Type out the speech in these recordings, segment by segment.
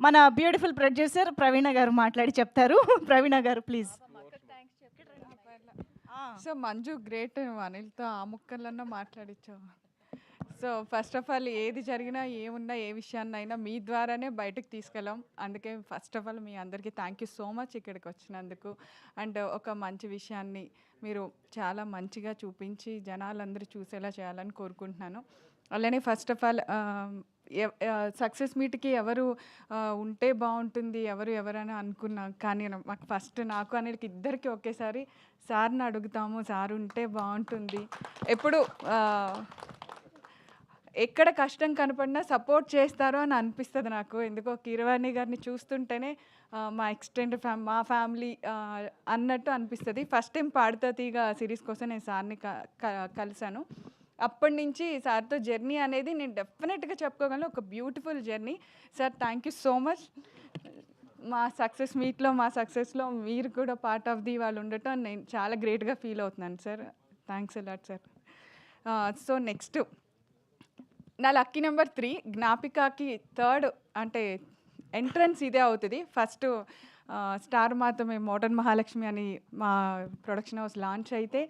మన beautiful producer ప్రవీణ గారు మాట్లాడి చెప్తారు. ప్రవీణ గారు ప్లీజ్. సో మంజు గ్రేట్, అనిల్తో ఆ ముక్కలన్నా మాట్లాడించావు. సో ఫస్ట్ ఆఫ్ ఆల్ ఏది జరిగినా ఏమున్నా ఏ విషయాన్నైనా మీ ద్వారానే బయటకు తీసుకెళ్ళాం. అందుకే ఫస్ట్ ఆఫ్ ఆల్ మీ అందరికీ థ్యాంక్ యూ సో మచ్ ఇక్కడికి వచ్చినందుకు. అండ్ ఒక మంచి విషయాన్ని మీరు చాలా మంచిగా చూపించి జనాలందరూ చూసేలా చేయాలని కోరుకుంటున్నాను. అలానే ఫస్ట్ ఆఫ్ ఆల్ సక్సెస్ మీట్కి ఎవరు ఉంటే బాగుంటుంది, ఎవరైనా అనుకున్నాం. కానీ మాకు ఫస్ట్ నాకు అనిల్కి ఇద్దరికి ఒకేసారి సార్ని అడుగుతాము, సార్ ఉంటే బాగుంటుంది. ఎప్పుడు ఎక్కడ కష్టం కనపడినా సపోర్ట్ చేస్తారో అని అనిపిస్తుంది నాకు. ఎందుకో కీరవాణి గారిని చూస్తుంటేనే మా మా ఫ్యామిలీ అన్నట్టు అనిపిస్తుంది. ఫస్ట్ టైం పాడుతా తీగ సిరీస్ కోసం నేను సార్ని కలిశాను. అప్పటి నుంచి సార్తో జర్నీ అనేది నేను డెఫినెట్గా చెప్పుకోగలను, ఒక beautiful journey. Sir thank you so much. మా సక్సెస్ మీట్లో, మా సక్సెస్లో మీరు కూడా పార్ట్ ఆఫ్ ది వాళ్ళు ఉండటం నేను చాలా గ్రేట్గా ఫీల్ అవుతున్నాను sir. Thanks a lot sir. So next నా లక్కీ నెంబర్ 3 జ్ఞాపికకి థర్డ్ అంటే ఎంట్రన్స్ ఇదే అవుతుంది. ఫస్ట్ స్టార్ మాత్రమే మోడర్న్ మహాలక్ష్మి అని మా ప్రొడక్షన్ హౌస్ లాంచ్ అయితే,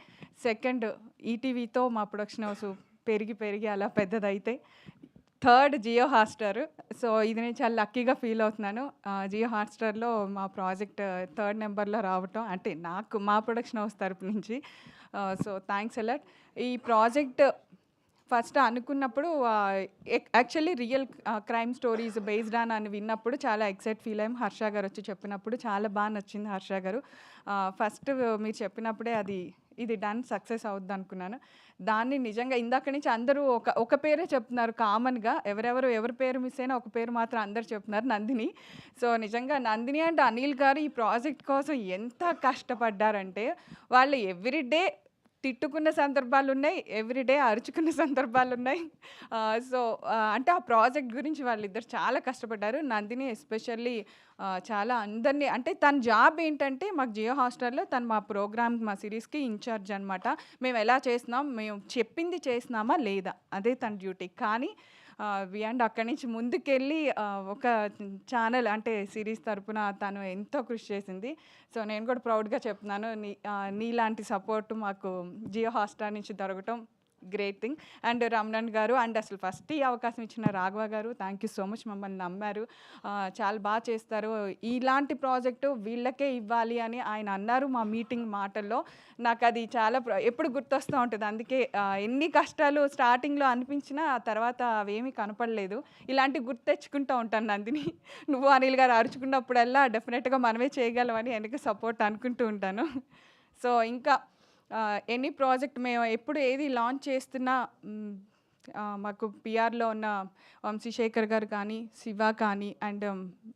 సెకండ్ ఈటీవీతో మా ప్రొడక్షన్ హౌస్ పెరిగి అలా పెద్దదైతే, థర్డ్ జియో హాట్స్టార్. సో ఇది నేను చాలా లక్కీగా ఫీల్ అవుతున్నాను. జియో హాట్స్టార్లో మా ప్రాజెక్ట్ థర్డ్ నెంబర్లో రావటం అంటే నాకు మా ప్రొడక్షన్ హౌస్ తరపు నుంచి. So thanks a lot. ఈ ప్రాజెక్ట్ ఫస్ట్ అనుకున్నప్పుడు actually real crime stories based అని విన్నప్పుడు చాలా ఎక్సైట్ ఫీల్ అయ్యాం. హర్ష గారు వచ్చి చెప్పినప్పుడు చాలా బాగా నచ్చింది హర్ష గారు. ఫస్ట్ మీరు చెప్పినప్పుడే ఇది డన్ సక్సెస్ అవుద్ది అనుకున్నాను. దాన్ని నిజంగా ఇందాక నుంచి అందరూ ఒక పేరే చెప్తున్నారు కామన్గా. ఎవరి పేరు మిస్ అయినా ఒక పేరు మాత్రం అందరు చెప్తున్నారు, నందిని. సో నిజంగా నందిని అండ్ అనిల్ గారు ఈ ప్రాజెక్ట్ కోసం ఎంత కష్టపడ్డారంటే, వాళ్ళు ఎవ్రీడే తిట్టుకున్న సందర్భాలు ఉన్నాయి, ఎవ్రీడే అరుచుకున్న సందర్భాలు ఉన్నాయి. సో అంటే ఆ ప్రాజెక్ట్ గురించి వాళ్ళిద్దరు చాలా కష్టపడ్డారు. నందిని ఎస్పెషల్లీ చాలా అందరినీ అంటే తన జాబ్ ఏంటంటే మాకు జియో హాట్స్టార్లో తను మా ప్రోగ్రామ్ మా సిరీస్కి ఇన్ఛార్జ్ అనమాట. మేము ఎలా చేస్తున్నాం, మేము చెప్పింది చేస్తున్నామా లేదా, అదే తన డ్యూటీ. కానీ అండ్ అక్కడి నుంచి ముందుకెళ్ళి ఒక ఛానల్ అంటే సిరీస్ తరపున తను ఎంతో కృషి చేసింది. సో నేను కూడా ప్రౌడ్గా చెప్తున్నాను, నీలాంటి సపోర్ట్ మాకు జియో హాట్స్టార్ నుంచి దొరకటం గ్రేట్ థింగ్. అండ్ రమణన్ గారు అండ్ అసలు ఫస్ట్ ఈ అవకాశం ఇచ్చిన రాఘవ గారు థ్యాంక్ యూ సో మచ్. మమ్మల్ని నమ్మారు, చాలా బాగా చేస్తారు, ఇలాంటి ప్రాజెక్టు వీళ్ళకే ఇవ్వాలి అని ఆయన అన్నారు మా మీటింగ్ మాటల్లో. నాకు అది చాలా ఎప్పుడు గుర్తొస్తూ ఉంటుంది. అందుకే ఎన్ని కష్టాలు స్టార్టింగ్లో అనిపించినా ఆ తర్వాత అవేమీ కనపడలేదు. ఇలాంటి గుర్తు తెచ్చుకుంటూ ఉంటాను నందిని. నువ్వు అనిల్ గారు అరుచుకున్నప్పుడల్లా డెఫినెట్గా మనమే చేయగలమని వెనక సపోర్ట్ అనుకుంటూ ఉంటాను. సో ఇంకా ఎనీ ప్రాజెక్ట్ మేము ఎప్పుడు ఏది లాంచ్ చేస్తున్నా మాకు పిఆర్లో ఉన్న వంశీశేఖర్ గారు కానీ, శివ కానీ, అండ్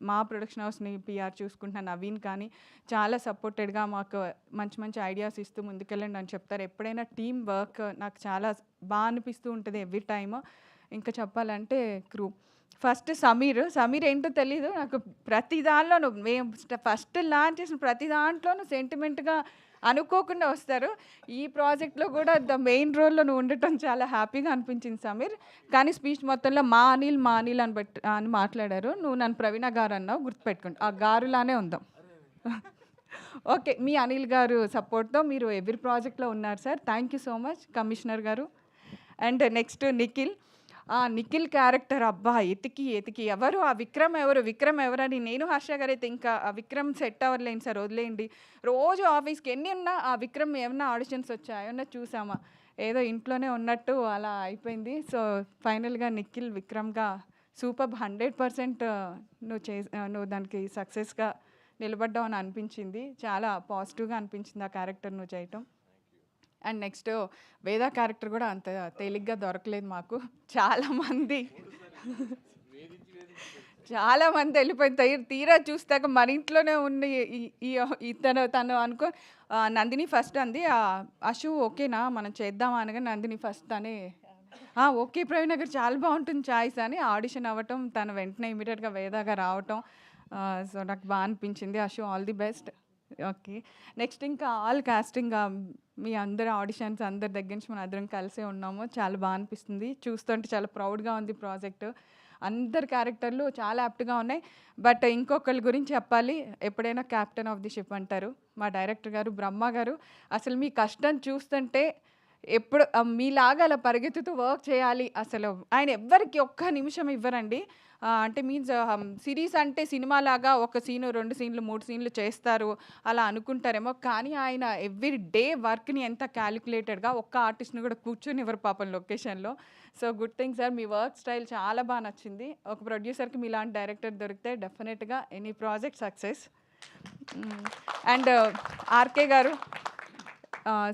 మా ప్రొడక్షన్ హౌస్ని పిఆర్ చూసుకుంటున్న నవీన్ కానీ చాలా సపోర్టెడ్గా మాకు మంచి ఐడియాస్ ఇస్తూ ముందుకెళ్ళండి అని చెప్తారు. ఎప్పుడైనా టీమ్ వర్క్ నాకు చాలా బాగా అనిపిస్తూ ఉంటుంది ఎవ్రీ టైమ్. ఇంకా చెప్పాలంటే క్రూ ఫస్ట్ సమీర్ ఏంటో తెలీదు నాకు, ప్రతి దానిలోనూ మేము ఫస్ట్ లాంచ్ చేసిన ప్రతి దాంట్లోనూ సెంటిమెంట్గా అనుకోకుండా వస్తారు. ఈ ప్రాజెక్ట్లో కూడా ద మెయిన్ రోల్లో నువ్వు ఉండటం చాలా హ్యాపీగా అనిపించింది సమీర్. కానీ స్పీచ్ మొత్తంలో మా అనిల్ అని మాట్లాడారు. నువ్వు నన్ను ప్రవీణ గారు అన్నావు, గుర్తుపెట్టుకోండి, ఆ గారులానే ఉందాం. ఓకే, మీ అనిల్ గారు సపోర్ట్తో మీరు ఎవ్రీ ప్రాజెక్ట్లో ఉన్నారు sir. Thank you so much commissioner గారు. అండ్ నెక్స్ట్ నిఖిల్ క్యారెక్టర్ అబ్బా ఎతికి ఎవరు ఆ విక్రమ్ ఎవరని నేను హర్ష గారు అయితే ఇంకా ఆ విక్రమ్ సెట్ అవ్వలేండి సార్, వదిలేయండి. రోజు ఆఫీస్కి ఎన్ని ఉన్నా ఆ విక్రమ్ ఏమన్నా ఆడిషన్స్ వచ్చాయో ఏమన్నా చూసామా, ఏదో ఇంట్లోనే ఉన్నట్టు అలా అయిపోయింది. సో ఫైనల్గా నిఖిల్ విక్రమ్గా సూపర్ 100% నువ్వు దానికి సక్సెస్గా నిలబడ్డావు అని అనిపించింది. చాలా పాజిటివ్గా అనిపించింది ఆ క్యారెక్టర్ నువ్వు చేయటం. అండ్ నెక్స్ట్ వేద క్యారెక్టర్ కూడా అంత తేలిగ్గా దొరకలేదు మాకు. చాలామంది వెళ్ళిపోయి తీరా చూస్తాక మన ఇంట్లోనే ఉన్న తను అనుకో నందిని ఫస్ట్ అంది, అశు ఓకేనా మనం చేద్దామా అనగా నందిని ఫస్ట్ తనే ఓకే ప్రవీణ్ గారు చాలా బాగుంటుంది చాయిస్ అని ఆడిషన్ అవ్వటం, తను వెంటనే ఇమీడియట్గా వేదాగా రావటం. సో నాకు బాగా అనిపించింది. Ashu all the best. Okay, next ఇంకా ఆల్ కాస్టింగ్ మీ అందరు ఆడిషన్స్ అందరి దగ్గర నుంచి మనం అందరం కలిసే ఉన్నాము. చాలా బాగా అనిపిస్తుంది చూస్తుంటే, చాలా ప్రౌడ్గా ఉంది ప్రాజెక్టు. అందరి క్యారెక్టర్లు చాలా యాప్ట్గా ఉన్నాయి. బట్ ఇంకొకళ్ళ గురించి చెప్పాలి, ఎప్పుడైనా క్యాప్టెన్ ఆఫ్ ది షిప్ అంటారు మా డైరెక్టర్ గారు, బ్రహ్మ గారు. అసలు మీ కష్టం చూస్తుంటే ఎప్పుడు మీలాగా అలా పరిగెత్తుతూ వర్క్ చేయాలి. అసలు ఆయన ఎవ్వరికి ఒక్క నిమిషం ఇవ్వరండి. అంటే మీన్స్ సిరీస్ అంటే సినిమాలాగా ఒక సీను, 2 సీన్లు, 3 సీన్లు చేస్తారు అలా అనుకుంటారేమో. కానీ ఆయన ఎవ్రీ డే వర్క్‌ని ఎంత క్యాలిక్యులేటెడ్‌గా ఒక్క ఆర్టిస్ట్‌ని కూడా కూర్చొనివ్వరు పాపం లొకేషన్‌లో. So good thing sir. మీ వర్క్ స్టైల్ చాలా బాగా నచ్చింది. ఒక ప్రొడ్యూసర్‌కి మీలాంటి డైరెక్టర్ దొరికితే డెఫినెట్‌గా any project success. And RK గారు,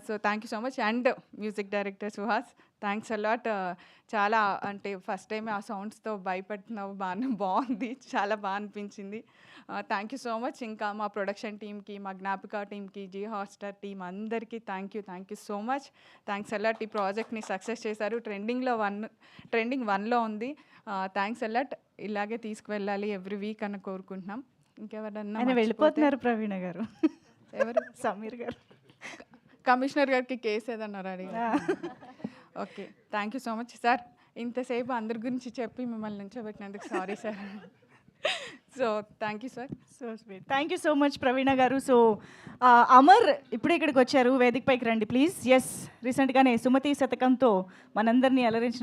so thank you so much. And music director Suhas, thanks a lot. చాలా అంటే ఫస్ట్ టైం ఆ సౌండ్స్తో భయపెట్టినావు, బాగుంది, చాలా బాగా అనిపించింది. Thank you so much. ఇంకా మా ప్రొడక్షన్ టీమ్కి, మా జ్ఞాపిక టీమ్కి, జీ హాట్‌స్టార్ టీమ్ అందరికీ thank you so much. Thanks a lot. ఈ ప్రాజెక్ట్ని సక్సెస్ చేశారు. ట్రెండింగ్ 1లో ఉంది. Thanks a lot. ఇలాగే తీసుకువెళ్ళాలి ఎవ్రీ వీక్ అని కోరుకుంటున్నాం. ఇంకెవరన్నా ఆయన వెళ్ళిపోతున్నారు ప్రవీణ గారు. ఎవరు? సమీర్ గారు. కమిషనర్ గారికి కేసు ఏదన్నా అడిగా. Okay, thank you so much sir. ఇంతసేపు అందరి గురించి చెప్పి మిమ్మల్ని నుంచోబెట్టినందుకు sorry sir. So thank you sir. So sweet. Thank you so much Praveena గారు. సో అమర్ ఇప్పుడే ఇక్కడికి వచ్చారు, వేదిక పైకి రండి ప్లీజ్. ఎస్, రీసెంట్గానే సుమతి శతకంతో మనందరినీ అలరించిన